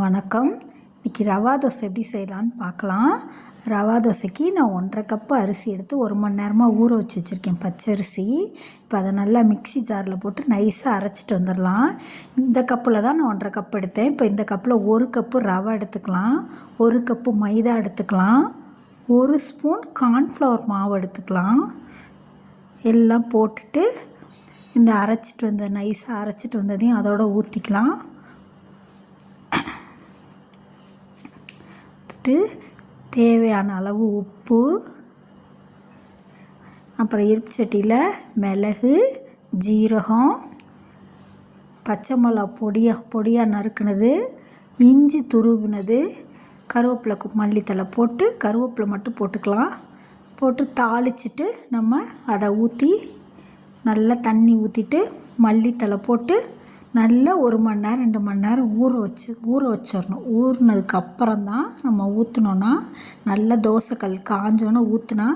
வணக்கம். இன்றைக்கி ரவா தோசை எப்படி செய்யலான்னு பார்க்கலாம். ரவா தோசைக்கு நான் 1.5 கப்பு அரிசி எடுத்து 1 மணி நேரமாக ஊற வச்சு வச்சுருக்கேன், பச்சரிசி. இப்போ அதை நல்லா மிக்ஸி ஜாரில் போட்டு நைஸாக அரைச்சிட்டு வந்துடலாம். இந்த கப்பில் தான் நான் 1.5 கப் எடுத்தேன். இப்போ இந்த கப்பில் 1 கப்பு ரவை எடுத்துக்கலாம், 1 கப்பு மைதா எடுத்துக்கலாம், 1 ஸ்பூன் கார்ன்ஃப்ளவர் மாவு எடுத்துக்கலாம். எல்லாம் போட்டுட்டு இந்த அரைச்சிட்டு வந்த நைஸாக அரைச்சிட்டு வந்ததையும் அதோடு ஊற்றிக்கலாம். தேவையான அளவு உப்பு, அப்புறம் இருப்பு சட்டியில் மிளகு, ஜீரகம், பச்சை மிளகா பொடியாக நறுக்குனது, இஞ்சி துருவினது, கருவேப்பிலை மல்லித்தலை போட்டு கருவேப்பிலை மட்டும் போட்டுக்கலாம். போட்டு தாளிச்சிட்டு நம்ம அதை ஊற்றி நல்லா தண்ணி ஊற்றிட்டு மல்லித்தலை போட்டு நல்லா 1 மணி நேரம் 2 மணி நேரம் ஊற வச்சிடணும். ஊறினதுக்கப்புறம் தான் நம்ம ஊற்றினோன்னா நல்லா தோசைக்கல் காஞ்சோன்னு ஊற்றினா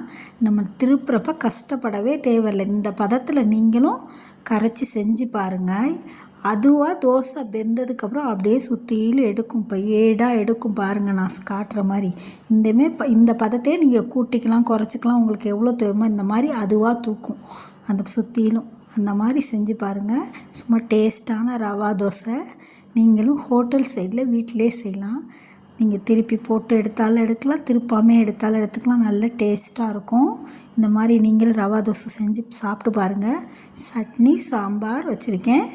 நம்ம திருப்புறப்ப கஷ்டப்படவே தேவையில்லை. இந்த பதத்தில் நீங்களும் கரைச்சி செஞ்சு பாருங்கள். அதுவாக தோசை வெந்ததுக்கப்புறம் அப்படியே சுற்றிலும் எடுக்கும். இப்போ ஏடாக எடுக்கும் பாருங்கள், நான் காட்டுற மாதிரி. இந்த பதத்தையே நீங்கள் கூட்டிக்கலாம், குறைச்சிக்கலாம். உங்களுக்கு எவ்வளோ தேவைமோ இந்த மாதிரி அதுவாக தூக்கும் அந்த சுற்றிலும். அந்த மாதிரி செஞ்சு பாருங்கள். சும்மா டேஸ்ட்டான ரவா தோசை. நீங்களும் ஹோட்டல் சைடில் வீட்டிலே செய்யலாம். நீங்கள் திருப்பி போட்டு எடுத்தாலும் எடுக்கலாம், திருப்பாமே எடுத்தாலும் எடுத்துக்கலாம். நல்ல டேஸ்ட்டாக இருக்கும். இந்த மாதிரி நீங்களும் ரவா தோசை செஞ்சு சாப்பிட்டு பாருங்கள். சட்னி சாம்பார் வச்சுருக்கேன்.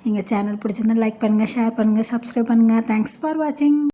எங்கள் சேனல் பிடிச்சிருந்தா லைக் பண்ணுங்கள், ஷேர் பண்ணுங்கள், சப்ஸ்கிரைப் பண்ணுங்கள். தேங்க்ஸ் ஃபார் வாட்சிங்.